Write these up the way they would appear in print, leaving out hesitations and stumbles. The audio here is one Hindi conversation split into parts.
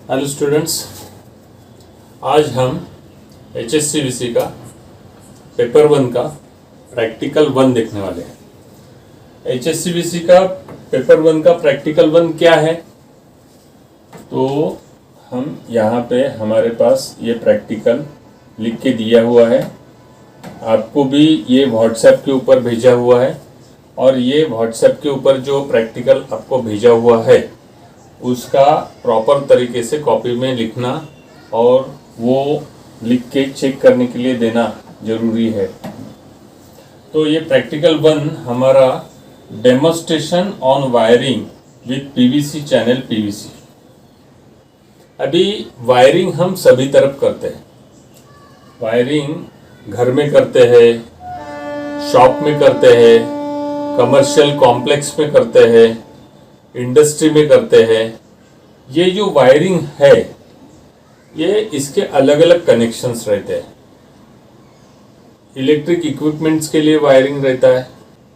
हेलो स्टूडेंट्स, आज हम HSCVC का पेपर 1 का प्रैक्टिकल 1 देखने वाले हैं। HSCVC का पेपर 1 का प्रैक्टिकल 1 क्या है? तो हम यहाँ पे हमारे पास ये प्रैक्टिकल लिख के दिया हुआ है, आपको भी ये व्हाट्सएप के ऊपर भेजा हुआ है और ये व्हाट्सएप के ऊपर जो प्रैक्टिकल आपको भेजा हुआ है उसका प्रॉपर तरीके से कॉपी में लिखना और वो लिख के चेक करने के लिए देना ज़रूरी है। तो ये प्रैक्टिकल 1 हमारा demonstration on wiring with PVC channel PVC। अभी वायरिंग हम सभी तरफ करते हैं। वायरिंग घर में करते हैं, शॉप में करते हैं, कमर्शियल कॉम्प्लेक्स में करते हैं, इंडस्ट्री में करते हैं। ये जो वायरिंग है ये इसके अलग अलग कनेक्शंस रहते हैं। इलेक्ट्रिक इक्विपमेंट्स के लिए वायरिंग रहता है,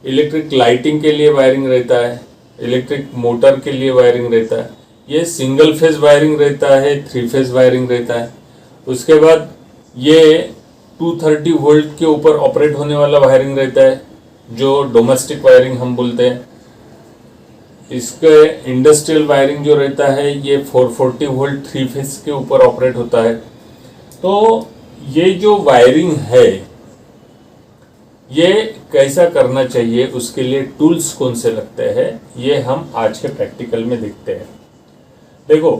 इलेक्ट्रिक लाइटिंग के लिए वायरिंग रहता है, इलेक्ट्रिक मोटर के लिए वायरिंग रहता है। ये सिंगल फेज वायरिंग रहता है, 3 फेज वायरिंग रहता है। उसके बाद ये 230 वोल्ट के ऊपर ऑपरेट होने वाला वायरिंग रहता है जो डोमेस्टिक वायरिंग हम बोलते हैं। इसके इंडस्ट्रियल वायरिंग जो रहता है ये 440 वोल्ट 3 फेज के ऊपर ऑपरेट होता है। तो ये जो वायरिंग है ये कैसा करना चाहिए, उसके लिए टूल्स कौन से लगते हैं, ये हम आज के प्रैक्टिकल में देखते हैं। देखो,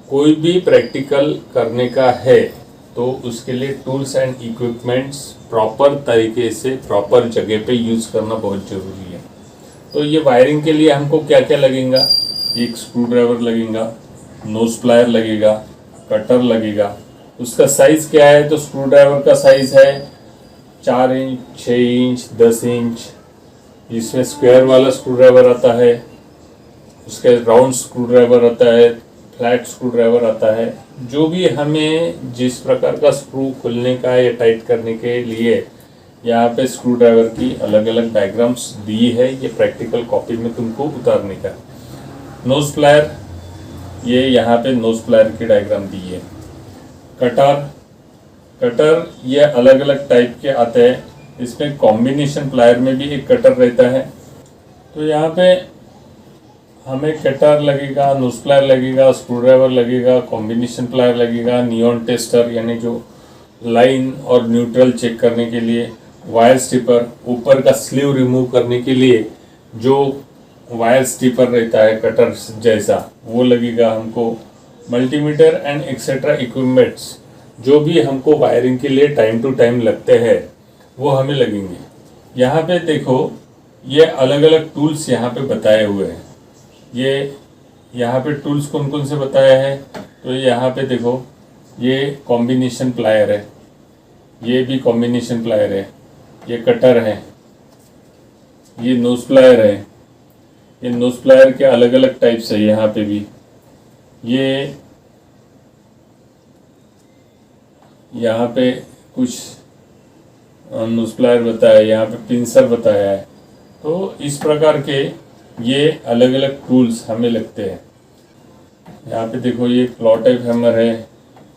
कोई भी प्रैक्टिकल करने का है तो उसके लिए टूल्स एंड इक्विपमेंट्स प्रॉपर तरीके से प्रॉपर जगह पे यूज़ करना बहुत ज़रूरी है। तो ये वायरिंग के लिए हमको क्या क्या लगेगा? एक स्क्रू ड्राइवर लगेगा, नोज प्लायर लगेगा, कटर लगेगा। उसका साइज़ क्या है? तो स्क्रू ड्राइवर का साइज़ है 4 इंच, 6 इंच, 10 इंच। इसमें स्क्वायर वाला स्क्रू ड्राइवर आता है, उसके राउंड स्क्रू ड्राइवर आता है, फ्लैट स्क्रू ड्राइवर आता है। जो भी हमें जिस प्रकार का स्क्रू खोलने का या टाइट करने के लिए यहाँ पे स्क्रू ड्राइवर की अलग अलग डायग्राम्स दी है, ये प्रैक्टिकल कॉपी में तुमको उतारने का। नोज प्लायर, ये यहाँ पे नोज प्लायर की डायग्राम दी है। कटर ये अलग अलग टाइप के आते हैं। इसमें कॉम्बिनेशन प्लायर में भी एक कटर रहता है। तो यहाँ पे हमें कटर लगेगा, नोज प्लायर लगेगा, स्क्रू ड्राइवर लगेगा, कॉम्बिनेशन प्लायर लगेगा, नियॉन टेस्टर यानी जो लाइन और न्यूट्रल चेक करने के लिए, वायर स्टिपर, ऊपर का स्लीव रिमूव करने के लिए जो वायर स्टिपर रहता है कटर जैसा वो लगेगा हमको, मल्टीमीटर एंड एक्सेट्रा इक्विपमेंट्स जो भी हमको वायरिंग के लिए टाइम टू टाइम लगते हैं वो हमें लगेंगे। यहाँ पे देखो, ये अलग अलग टूल्स यहाँ पे बताए हुए हैं। ये यहाँ पे टूल्स कौन कौन से बताए हैं? तो यहाँ पे देखो, ये कॉम्बिनेशन प्लायर है, ये भी कॉम्बिनेशन प्लायर है, ये कटर है, ये नोज प्लायर है। ये नोज प्लायर के अलग अलग टाइप्स है। यहाँ पे भी ये यहाँ पे कुछ नोज प्लायर बताया है, यहाँ पे पिंसर बताया है। तो इस प्रकार के ये अलग अलग टूल्स हमें लगते हैं। यहाँ पे देखो, ये क्लॉ टाइप हैमर है,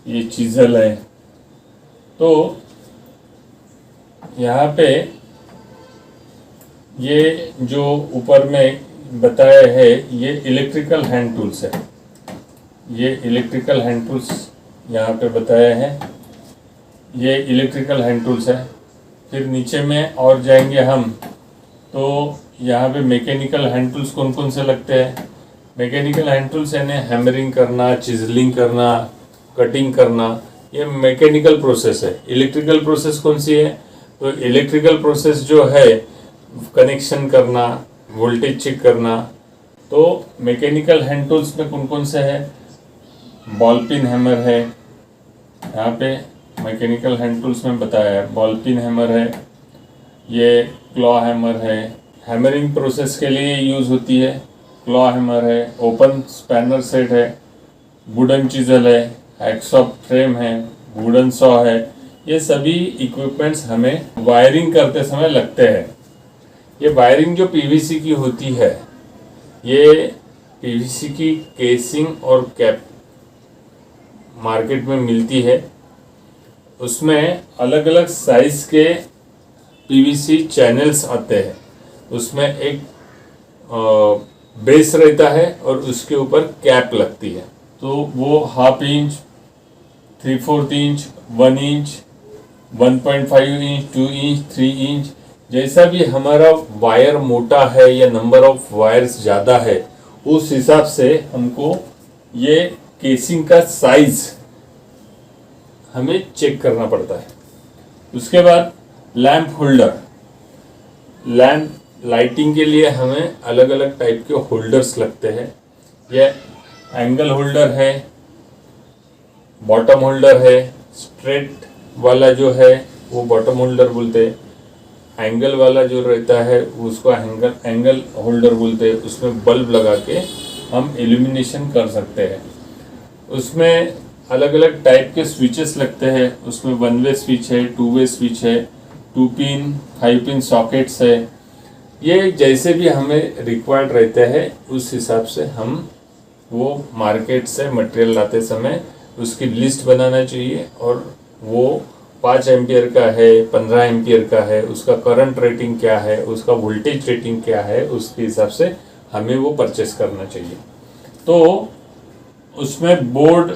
ये चीजल है। तो यहाँ पे ये जो ऊपर में बताया है ये इलेक्ट्रिकल हैंड टूल्स है। ये इलेक्ट्रिकल हैंड टूल्स यहाँ पे बताया है, ये इलेक्ट्रिकल हैंड टूल्स है। फिर नीचे में और जाएंगे हम तो यहाँ पे मैकेनिकल हैंड टूल्स कौन कौन से लगते हैं? मैकेनिकल हैंड टूल्स यानी हैमरिंग करना, चिजलिंग करना, कटिंग करना, ये मैकेनिकल प्रोसेस है। इलेक्ट्रिकल प्रोसेस कौन सी है? तो इलेक्ट्रिकल प्रोसेस जो है कनेक्शन करना, वोल्टेज चेक करना। तो मैकेनिकल हैंड टूल्स में कौन कौन से है? बॉल पिन हैमर है, यहाँ पे मैकेनिकल हैंड टूल्स में बताया है। बॉल पिन हैमर है, ये क्लॉ हैमर है, हैमरिंग प्रोसेस के लिए यूज़ होती है। क्लॉ हैमर है, ओपन स्पैनर सेट है, वुडन चिजल है, हैक्सॉ फ्रेम है, वुडन सॉ है। ये सभी इक्विपमेंट्स हमें वायरिंग करते समय लगते हैं। ये वायरिंग जो PVC की होती है, ये PVC की केसिंग और कैप मार्केट में मिलती है उसमें अलग अलग साइज के पीवीसी चैनल्स आते हैं। उसमें एक बेस रहता है और उसके ऊपर कैप लगती है। तो वो 1/2 inch, 3/4 inch, 1 inch, 1.5 inch, 2 inch, 3 inch, जैसा भी हमारा वायर मोटा है या नंबर ऑफ वायर्स ज़्यादा है उस हिसाब से हमको ये केसिंग का साइज हमें चेक करना पड़ता है। उसके बाद लैंप होल्डर, लैंप लाइटिंग के लिए हमें अलग अलग टाइप के होल्डर्स लगते हैं। ये एंगल होल्डर है, बॉटम होल्डर है, स्ट्रेट वाला जो है वो बॉटम होल्डर बोलते हैं, एंगल वाला जो रहता है उसको एंगल होल्डर बोलते हैं। उसमें बल्ब लगा के हम इल्यूमिनेशन कर सकते हैं। उसमें अलग अलग टाइप के स्विचेस लगते हैं। उसमें 1 वे स्विच है, 2 वे स्विच है, 2 पिन 5 पिन सॉकेट्स है। ये जैसे भी हमें रिक्वायर्ड रहते हैं उस हिसाब से हम वो मार्केट से मटेरियल लाते समय उसकी लिस्ट बनाना चाहिए और वो 5 एम्पियर का है, 15 एम्पियर का है, उसका करंट रेटिंग क्या है, उसका वोल्टेज रेटिंग क्या है, उसके हिसाब से हमें वो परचेस करना चाहिए। तो उसमें बोर्ड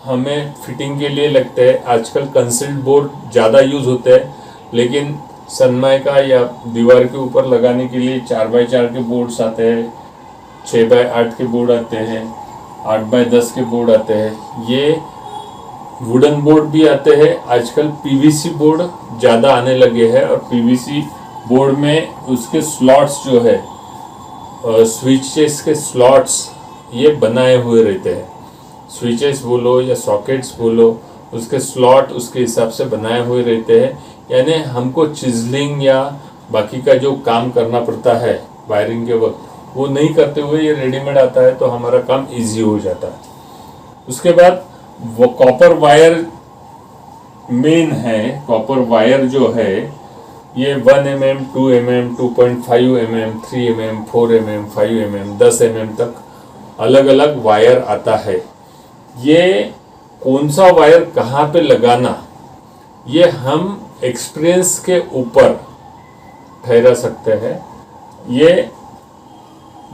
हमें फिटिंग के लिए लगते हैं। आजकल कंसील्ड बोर्ड ज़्यादा यूज़ होते हैं, लेकिन सनमाइका या दीवार के ऊपर लगाने के लिए 4x4 के बोर्ड्स आते हैं, 6x8 के बोर्ड आते हैं, 8x10 के बोर्ड आते हैं। ये वुडन बोर्ड भी आते हैं। आजकल पीवीसी बोर्ड ज़्यादा आने लगे हैं और पीवीसी बोर्ड में उसके स्लॉट्स जो है, स्विचेस के स्लॉट्स ये बनाए हुए रहते हैं। स्विचेस बोलो या सॉकेट्स बोलो, उसके स्लॉट उसके हिसाब से बनाए हुए रहते हैं। यानी हमको चिजलिंग या बाकी का जो काम करना पड़ता है वायरिंग के वक्त वो नहीं करते हुए ये रेडीमेड आता है, तो हमारा काम इजी हो जाता है। उसके बाद वो कॉपर वायर मेन है। कॉपर वायर जो है ये 1 mm, 2 mm, 2.5 mm, 3 mm, 4 mm, 5 mm, 10 mm तक अलग अलग वायर आता है। ये कौन सा वायर कहाँ पे लगाना ये हम एक्सपीरियंस के ऊपर ठहरा सकते हैं। ये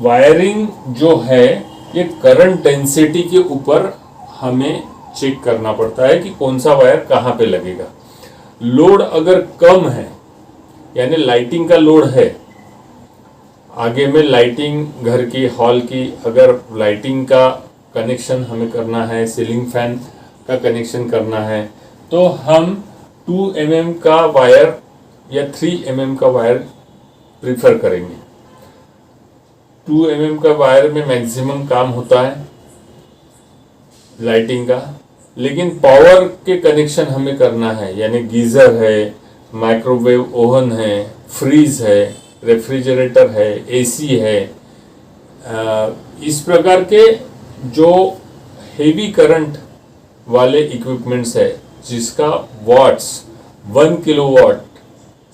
वायरिंग जो है ये करंट डेंसिटी के ऊपर हमें चेक करना पड़ता है कि कौन सा वायर कहाँ पे लगेगा। लोड अगर कम है यानी लाइटिंग का लोड है, आगे में लाइटिंग घर की हॉल की अगर लाइटिंग का कनेक्शन हमें करना है, सीलिंग फैन का कनेक्शन करना है, तो हम 2 mm का वायर या 3 mm का वायर प्रीफर करेंगे। 2 mm का वायर में मैक्सिमम काम होता है लाइटिंग का। लेकिन पावर के कनेक्शन हमें करना है, यानी गीज़र है, माइक्रोवेव ओवन है, फ्रीज है, रेफ्रिजरेटर है, एसी है, इस प्रकार के जो हेवी करंट वाले इक्विपमेंट्स है जिसका वाट्स 1 किलोवाट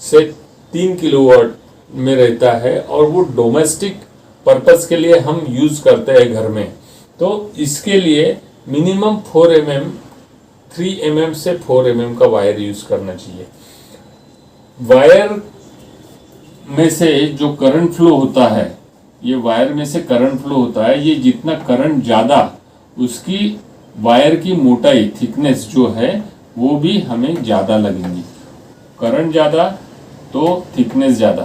से 3 किलोवाट में रहता है और वो डोमेस्टिक पर्पस के लिए हम यूज़ करते हैं घर में, तो इसके लिए मिनिमम 4 mm, 3 mm से 4 mm का वायर यूज़ करना चाहिए। वायर में से जो करंट फ्लो होता है, ये वायर में से करंट फ्लो होता है, ये जितना करंट ज़्यादा उसकी वायर की मोटाई थिकनेस जो है वो भी हमें ज़्यादा लगेंगी। करंट ज़्यादा तो थिकनेस ज़्यादा,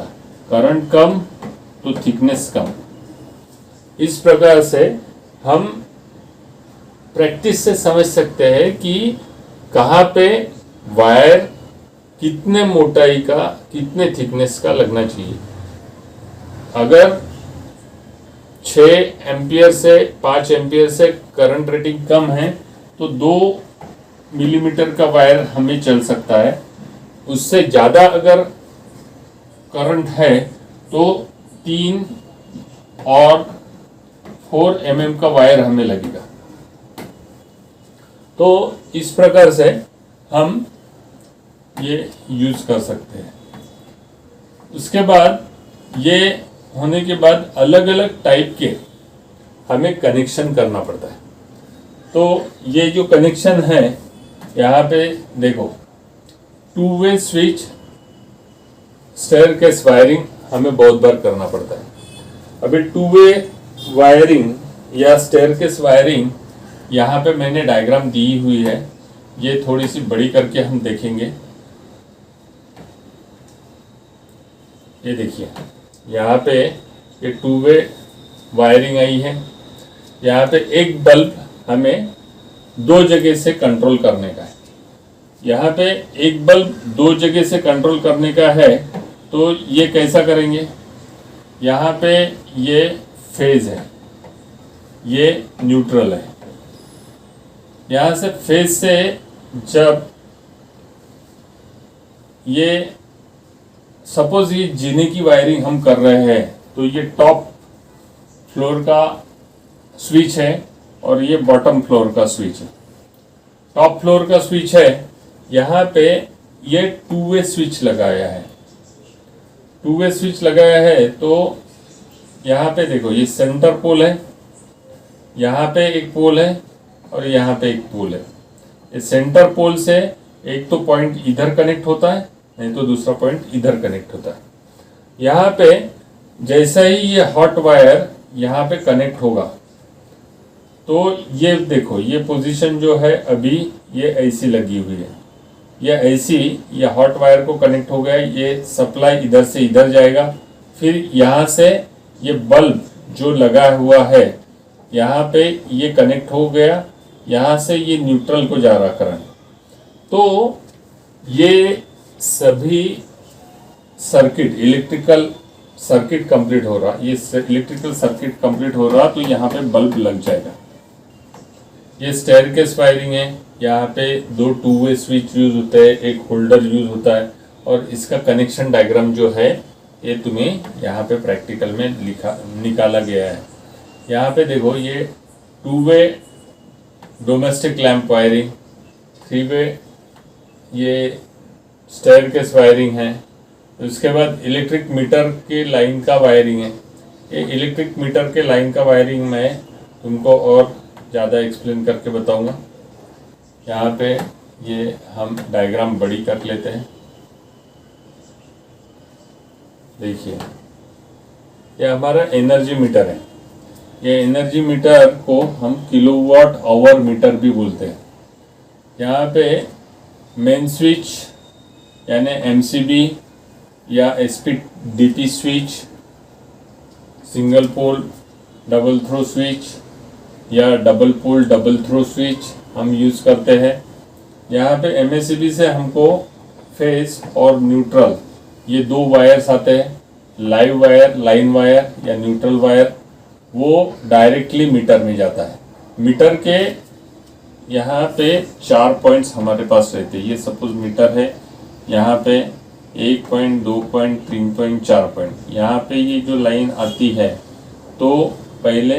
करंट कम तो थिकनेस कम। इस प्रकार से हम प्रैक्टिस से समझ सकते हैं कि कहाँ पे वायर कितने मोटाई का, कितने थिकनेस का लगना चाहिए। अगर 6 एम्पियर से 5 एम्पियर से करंट रेटिंग कम है तो 2 मिलीमीटर का वायर हमें चल सकता है। उससे ज़्यादा अगर करंट है तो 3 और 4 mm का वायर हमें लगेगा। तो इस प्रकार से हम ये यूज कर सकते हैं। उसके बाद ये होने के बाद अलग अलग टाइप के हमें कनेक्शन करना पड़ता है। तो ये जो कनेक्शन है यहाँ पे देखो, 2 वे स्विच स्टेयरकेस वायरिंग हमें बहुत बार करना पड़ता है। अभी 2 वे वायरिंग या स्टेयरकेस वायरिंग यहाँ पे मैंने डायग्राम दी हुई है, ये थोड़ी सी बड़ी करके हम देखेंगे। ये देखिए यहाँ पे ये 2 वे वायरिंग आई है। यहाँ पे एक बल्ब हमें 2 जगह से कंट्रोल करने का है। यहाँ पे एक बल्ब 2 जगह से कंट्रोल करने का है, तो ये कैसा करेंगे? यहाँ पे ये फेज है, ये न्यूट्रल है। यहाँ से फेज से जब ये सपोज ये जीने की वायरिंग हम कर रहे हैं, तो ये टॉप फ्लोर का स्विच है और ये बॉटम फ्लोर का स्विच है। टॉप फ्लोर का स्विच है, यहाँ पे ये 2 वे स्विच लगाया है। 2 वे स्विच लगाया है, तो यहाँ पे देखो ये सेंटर पोल है, यहाँ पे एक पोल है और यहाँ पे एक पोल है। इस सेंटर पोल से एक तो पॉइंट इधर कनेक्ट होता है, नहीं तो दूसरा पॉइंट इधर कनेक्ट होता है। यहाँ पे जैसा ही ये हॉट वायर यहाँ पे कनेक्ट होगा, तो ये देखो ये पोजीशन जो है अभी ये ऐसी लगी हुई है, ये ऐसी, ये हॉट वायर को कनेक्ट हो गया, ये सप्लाई इधर से इधर जाएगा, फिर यहाँ से ये बल्ब जो लगा हुआ है यहाँ पे ये कनेक्ट हो गया, यहाँ से ये न्यूट्रल को जा रहा करंट। तो ये सभी सर्किट, इलेक्ट्रिकल सर्किट कंप्लीट हो रहा, ये इलेक्ट्रिकल सर्किट कंप्लीट हो रहा, तो यहाँ पे बल्ब लग जाएगा। ये स्टेयरकेस वायरिंग है, यहाँ पे 2 2 वे स्विच यूज होते हैं, एक होल्डर यूज होता है, और इसका कनेक्शन डायग्राम जो है ये तुम्हें यहाँ पे प्रैक्टिकल में निकाला गया है। यहाँ पे देखो ये 2 वे डोमेस्टिक लैंप वायरिंग, 3 वे ये स्टेयरकेस वायरिंग है। उसके बाद इलेक्ट्रिक मीटर के लाइन का वायरिंग है। ये इलेक्ट्रिक मीटर के लाइन का वायरिंग मैं तुमको और ज़्यादा एक्सप्लेन करके बताऊंगा। यहाँ पे ये हम डायग्राम बड़ी कर लेते हैं। देखिए ये हमारा एनर्जी मीटर है। ये एनर्जी मीटर को हम किलोवाट आवर मीटर भी बोलते हैं। यहाँ पे मेन स्विच यानी एमसीबी या SPDP switch, single pole double throw switch या double pole double throw switch हम यूज़ करते हैं। यहाँ पे एमएससीबी से हमको फेस और न्यूट्रल ये 2 वायर्स आते हैं, लाइव वायर, लाइन वायर या न्यूट्रल वायर, वो डायरेक्टली मीटर में जाता है। मीटर के यहाँ पे 4 पॉइंट्स हमारे पास रहते हैं। ये सपोज मीटर है, यहाँ पे 1 पॉइंट, 2 पॉइंट, 3 पॉइंट, 4 पॉइंट। यहाँ पे ये जो लाइन आती है, तो पहले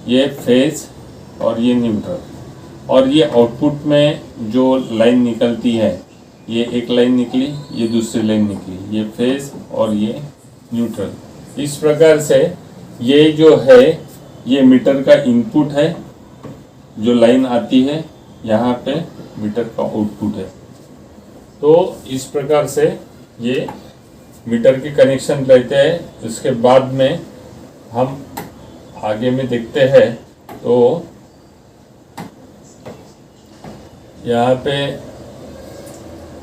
ये फेज और ये न्यूट्रल, और ये आउटपुट में जो लाइन निकलती है, ये एक लाइन निकली, ये दूसरी लाइन निकली, ये फेज और ये न्यूट्रल। इस प्रकार से ये जो है ये मीटर का इनपुट है, जो लाइन आती है यहाँ पे मीटर का आउटपुट है। तो इस प्रकार से ये मीटर के कनेक्शन रहते हैं। इसके बाद में हम आगे में देखते हैं, तो यहाँ पे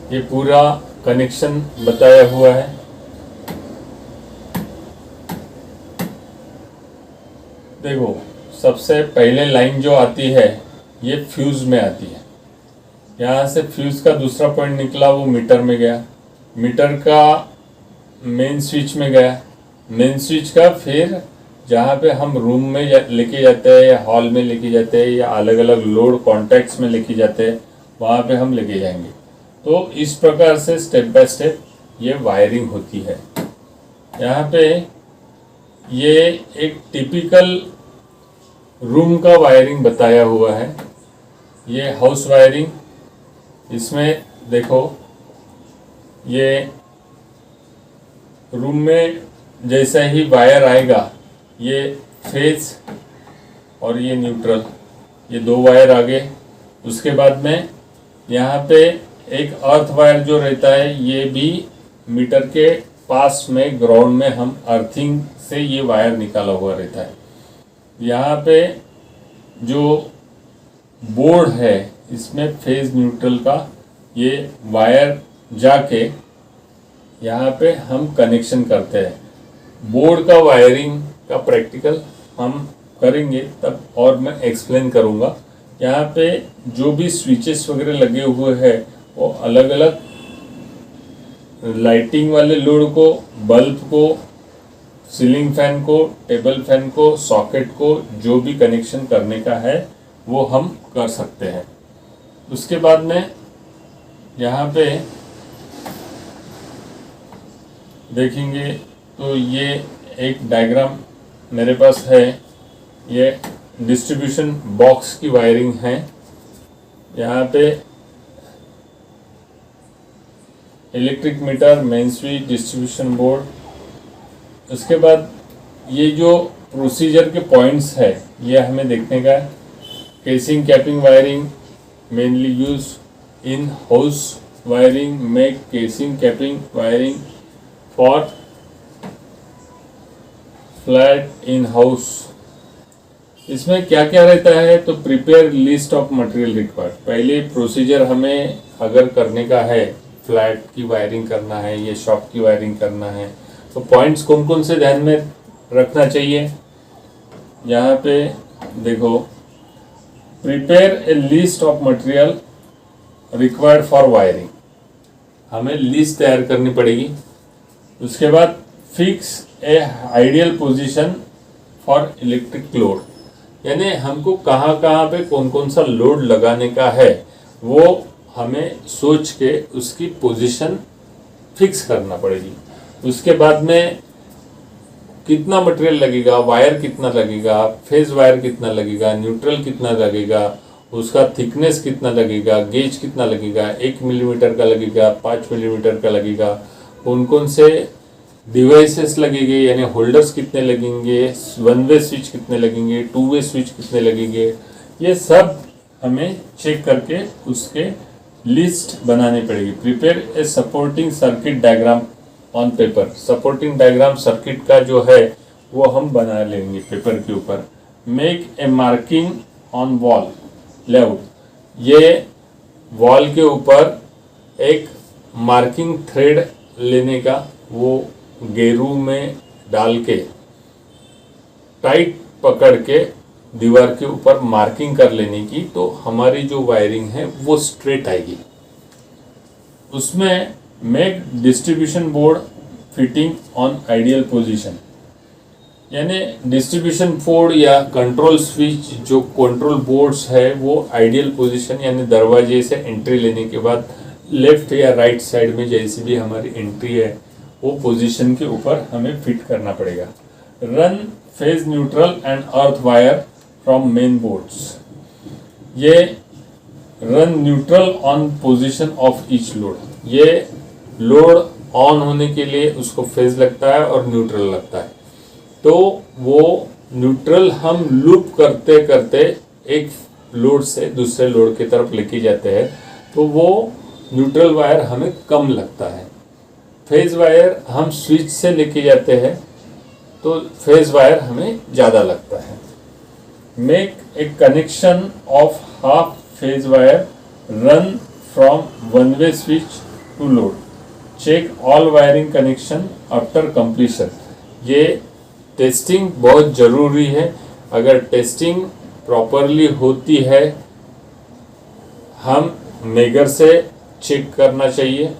ये पूरा कनेक्शन बताया हुआ है। देखो सबसे पहले लाइन जो आती है ये फ्यूज में आती है। यहाँ से फ्यूज का दूसरा पॉइंट निकला, वो मीटर में गया, मीटर का मेन स्विच में गया, मेन स्विच का फिर जहाँ पे हम रूम में लेके जाते हैं या हॉल में लेके जाते हैं या अलग अलग लोड कॉन्टैक्ट्स में लेके जाते हैं, वहाँ पे हम लेके जाएंगे। तो इस प्रकार से स्टेप बाय स्टेप ये वायरिंग होती है। यहाँ पे ये एक टिपिकल रूम का वायरिंग बताया हुआ है। ये हाउस वायरिंग, इसमें देखो ये रूम में जैसा ही वायर आएगा, ये फेज और ये न्यूट्रल, ये 2 वायर आ गए। उसके बाद में यहाँ पे एक अर्थ वायर जो रहता है, ये भी मीटर के पास में ग्राउंड में हम अर्थिंग से ये वायर निकाला हुआ रहता है। यहाँ पे जो बोर्ड है इसमें फेज न्यूट्रल का ये वायर जाके यहाँ पे हम कनेक्शन करते हैं। बोर्ड का वायरिंग का प्रैक्टिकल हम करेंगे तब और मैं एक्सप्लेन करूँगा। यहाँ पे जो भी स्विचेस वगैरह लगे हुए हैं वो अलग अलग लाइटिंग वाले लोड को, बल्ब को, सीलिंग फैन को, टेबल फैन को, सॉकेट को, जो भी कनेक्शन करने का है वो हम कर सकते हैं। उसके बाद में यहाँ पे देखेंगे तो ये एक डायग्राम मेरे पास है। ये डिस्ट्रीब्यूशन बॉक्स की वायरिंग है। यहाँ पे electric meter, main switch, distribution board. उसके बाद ये जो प्रोसीजर के पॉइंट्स है ये हमें देखने का है। Casing capping wiring mainly use in house wiring, make casing capping wiring for flat in house. इसमें क्या क्या रहता है तो prepare list of material required. पहले प्रोसीजर हमें अगर करने का है, फ्लैट की वायरिंग करना है, ये शॉप की वायरिंग करना है, तो पॉइंट्स कौन कौन से ध्यान में रखना चाहिए। यहाँ पे देखो, prepare a list of material required for wiring, हमें लिस्ट तैयार करनी पड़ेगी। उसके बाद fix a ideal position for electric load, यानी हमको कहाँ कहाँ पे कौन कौन सा लोड लगाने का है वो हमें सोच के उसकी पोजीशन फिक्स करना पड़ेगी। उसके बाद में कितना मटेरियल लगेगा, वायर कितना लगेगा, फेज वायर कितना लगेगा, न्यूट्रल कितना लगेगा, उसका थिकनेस कितना लगेगा, गेज कितना लगेगा, 1 मिलीमीटर का लगेगा, 5 मिलीमीटर का लगेगा, कौन कौन से डिवाइसेस लगेंगे, यानी होल्डर्स कितने लगेंगे, 1 वे स्विच कितने लगेंगे, 2 वे स्विच कितने लगेंगे, ये सब हमें चेक करके उसके लिस्ट बनानी पड़ेगी। Prepare a supporting circuit diagram on paper, supporting diagram circuit का जो है वो हम बना लेंगे पेपर के ऊपर। Make a marking on wall layout, ये वॉल के ऊपर एक मार्किंग थ्रेड लेने का, वो गेरू में डाल के टाइट पकड़ के दीवार के ऊपर मार्किंग कर लेने की, तो हमारी जो वायरिंग है वो स्ट्रेट आएगी। उसमें make distribution board fitting on ideal position, यानी डिस्ट्रीब्यूशन बोर्ड या कंट्रोल स्विच जो कंट्रोल बोर्ड्स है वो आइडियल पोजीशन, यानी दरवाजे से एंट्री लेने के बाद लेफ्ट या राइट साइड में जैसी भी हमारी एंट्री है वो पोजीशन के ऊपर हमें फिट करना पड़ेगा। Run phase neutral and earth wire from main boards, ये run neutral on position of each load, ये लोड ऑन होने के लिए उसको फेज लगता है और न्यूट्रल लगता है, तो वो न्यूट्रल हम लूप करते करते एक लोड से दूसरे लोड की तरफ लेके जाते हैं, तो वो न्यूट्रल वायर हमें कम लगता है। फेज वायर हम स्विच से लेके जाते हैं तो फेज वायर हमें ज़्यादा लगता है। Make a connection of half phase wire run from 1 way switch to load, check all wiring connection after completion, ये टेस्टिंग बहुत ज़रूरी है। अगर टेस्टिंग प्रॉपरली होती है, हम मेगर से चेक करना चाहिए,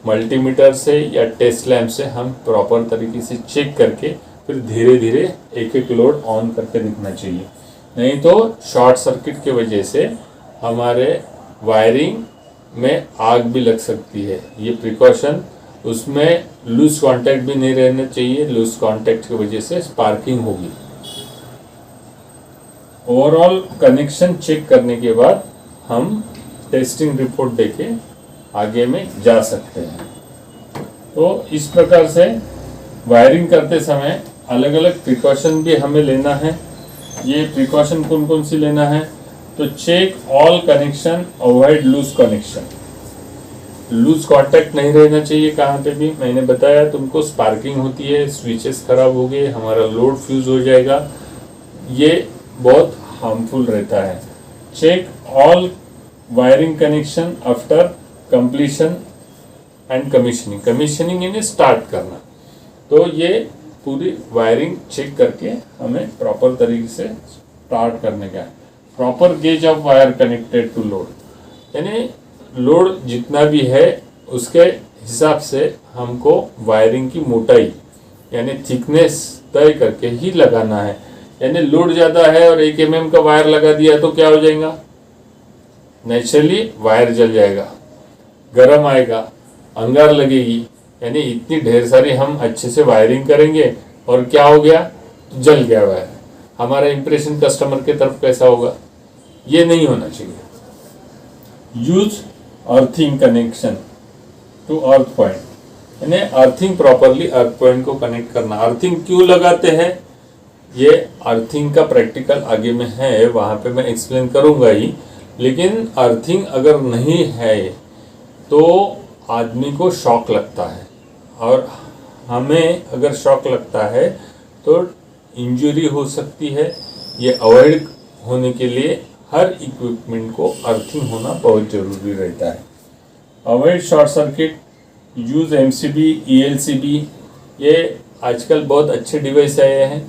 मल्टीमीटर से या टेस्ट लैम्प से हम प्रॉपर तरीके से चेक करके फिर धीरे धीरे एक एक लोड ऑन करके दिखना चाहिए, नहीं तो शॉर्ट सर्किट की वजह से हमारे वायरिंग में आग भी लग सकती है। ये प्रिकॉशन, उसमें लूज कांटेक्ट भी नहीं रहना चाहिए, लूज कांटेक्ट की वजह से स्पार्किंग होगी। ओवरऑल कनेक्शन चेक करने के बाद हम टेस्टिंग रिपोर्ट देके आगे में जा सकते हैं। तो इस प्रकार से वायरिंग करते समय अलग अलग प्रिकॉशन भी हमें लेना है। ये प्रिकॉशन कौन कौन सी लेना है, तो check all connection, avoid loose connection. Loose contact नहीं रहना चाहिए कहाँ पे भी। मैंने बताया तुमको, स्पार्किंग होती है, स्विचेस खराब हो गए, हमारा लोड फ्यूज हो जाएगा, ये बहुत हार्मफुल रहता है। Check all wiring connection after completion and commissioning. Commissioning यानी स्टार्ट करना, तो ये पूरी वायरिंग चेक करके हमें प्रॉपर तरीके से स्टार्ट करने का है। Proper gauge of wire connected to load, यानी लोड जितना भी है उसके हिसाब से हमको वायरिंग की मोटाई यानी थिकनेस तय करके ही लगाना है। यानी लोड ज़्यादा है और 1 mm का वायर लगा दिया तो क्या हो जाएगा, नेचुरली वायर जल जाएगा, गर्म आएगा, अंगार लगेगी। यानी इतनी ढेर सारी हम अच्छे से वायरिंग करेंगे और क्या हो गया, तो जल गया वायर। हमारा इंप्रेशन कस्टमर के तरफ कैसा होगा, ये नहीं होना चाहिए। Use earthing connection to earth point, यानी अर्थिंग प्रॉपरली अर्थ पॉइंट को कनेक्ट करना। अर्थिंग क्यों लगाते हैं, ये अर्थिंग का प्रैक्टिकल आगे में है, वहाँ पे मैं एक्सप्लेन करूँगा ही। लेकिन अर्थिंग अगर नहीं है तो आदमी को शॉक लगता है, और हमें अगर शॉक लगता है तो इंजरी हो सकती है। ये अवॉइड होने के लिए हर इक्विपमेंट को अर्थिंग होना बहुत ज़रूरी रहता है। Avoid short circuit, use MCB, ELCB। ये आजकल बहुत अच्छे डिवाइस आए हैं।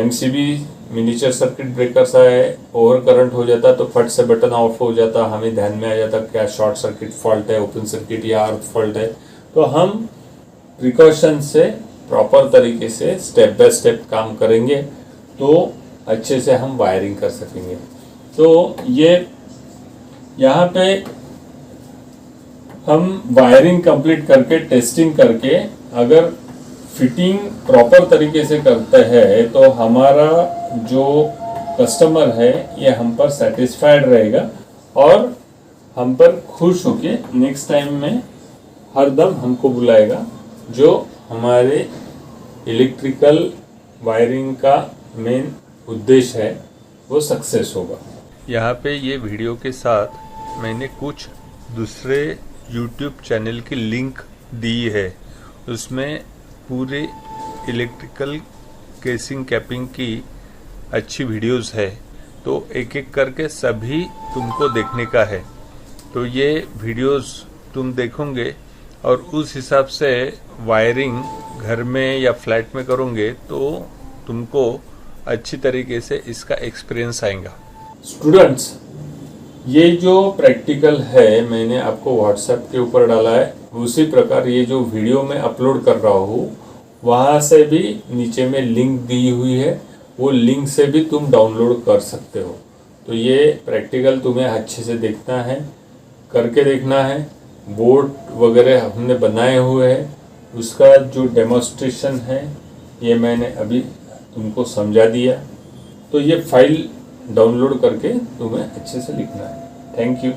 MCB मिनीचर सर्किट ब्रेकर्स आए, ओवर करंट हो जाता तो फट से बटन ऑफ हो जाता, हमें ध्यान में आ जाता क्या शॉर्ट सर्किट फॉल्ट है, ओपन सर्किट या अर्थ फॉल्ट है। तो हम प्रिकॉशन से प्रॉपर तरीके से स्टेप बाय स्टेप काम करेंगे तो अच्छे से हम वायरिंग कर सकेंगे। तो ये यहाँ पे हम वायरिंग कंप्लीट करके टेस्टिंग करके अगर फिटिंग प्रॉपर तरीके से करते हैं तो हमारा जो कस्टमर है ये हम पर सेटिस्फाइड रहेगा और हम पर खुश होके नेक्स्ट टाइम में हरदम हमको बुलाएगा। जो हमारे इलेक्ट्रिकल वायरिंग का मेन उद्देश्य है वो सक्सेस होगा। यहाँ पे ये वीडियो के साथ मैंने कुछ दूसरे YouTube चैनल की लिंक दी है, उसमें पूरे इलेक्ट्रिकल केसिंग कैपिंग की अच्छी वीडियोस है, तो एक एक करके सभी तुमको देखने का है। तो ये वीडियोस तुम देखोगे और उस हिसाब से वायरिंग घर में या फ्लैट में करोगे तो तुमको अच्छी तरीके से इसका एक्सपीरियंस आएगा। स्टूडेंट्स, ये जो प्रैक्टिकल है मैंने आपको व्हाट्सएप के ऊपर डाला है, उसी प्रकार ये जो वीडियो मैं अपलोड कर रहा हूँ वहाँ से भी नीचे में लिंक दी हुई है, वो लिंक से भी तुम डाउनलोड कर सकते हो। तो ये प्रैक्टिकल तुम्हें अच्छे से देखना है, करके देखना है। बोर्ड वगैरह हमने बनाए हुए हैं, उसका जो डेमोन्स्ट्रेशन है ये मैंने अभी तुमको समझा दिया। तो ये फाइल डाउनलोड करके तुम्हें अच्छे से लिखना है। Thank you.